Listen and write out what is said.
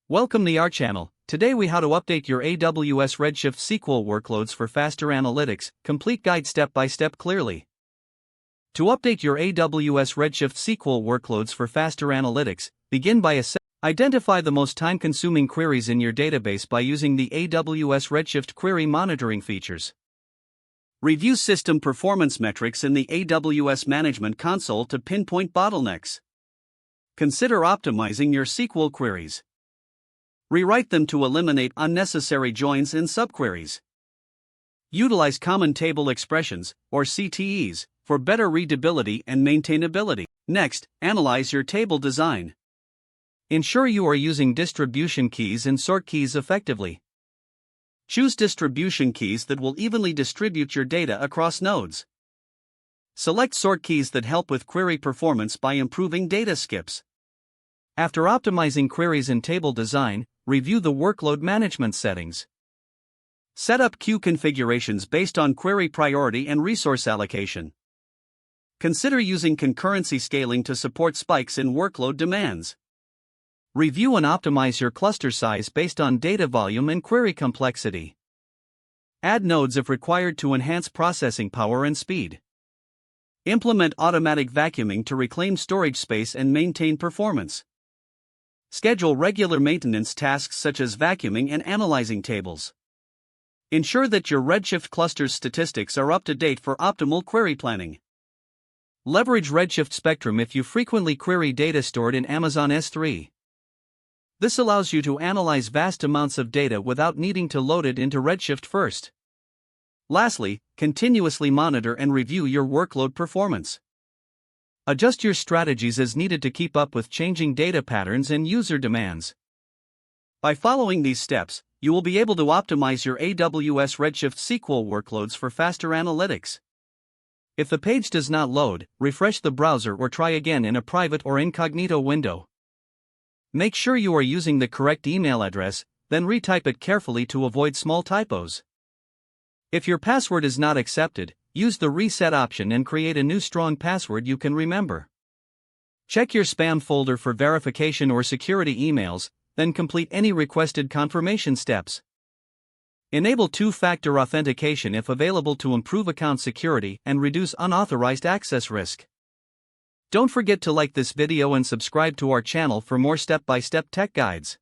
Welcome to our channel. Today we how to update your AWS Redshift SQL workloads for faster analytics. Complete guide step by step clearly. To update your AWS Redshift SQL workloads for faster analytics, begin by identify the most time-consuming queries in your database by using the AWS Redshift query monitoring features. Review system performance metrics in the AWS Management Console to pinpoint bottlenecks. Consider optimizing your SQL queries. Rewrite them to eliminate unnecessary joins and subqueries. Utilize common table expressions, or CTEs, for better readability and maintainability. Next, analyze your table design. Ensure you are using distribution keys and sort keys effectively. Choose distribution keys that will evenly distribute your data across nodes. Select sort keys that help with query performance by improving data skips. After optimizing queries and table design, review the workload management settings. Set up queue configurations based on query priority and resource allocation. Consider using concurrency scaling to support spikes in workload demands. Review and optimize your cluster size based on data volume and query complexity. Add nodes if required to enhance processing power and speed. Implement automatic vacuuming to reclaim storage space and maintain performance. Schedule regular maintenance tasks such as vacuuming and analyzing tables. Ensure that your Redshift cluster's statistics are up to date for optimal query planning. Leverage Redshift Spectrum if you frequently query data stored in Amazon S3. This allows you to analyze vast amounts of data without needing to load it into Redshift first. Lastly, continuously monitor and review your workload performance. Adjust your strategies as needed to keep up with changing data patterns and user demands. By following these steps, you will be able to optimize your AWS Redshift SQL workloads for faster analytics. If the page does not load, refresh the browser or try again in a private or incognito window. Make sure you are using the correct email address, then retype it carefully to avoid small typos. If your password is not accepted, use the reset option and create a new strong password you can remember. Check your spam folder for verification or security emails, then complete any requested confirmation steps. Enable two-factor authentication if available to improve account security and reduce unauthorized access risk. Don't forget to like this video and subscribe to our channel for more step-by-step tech guides.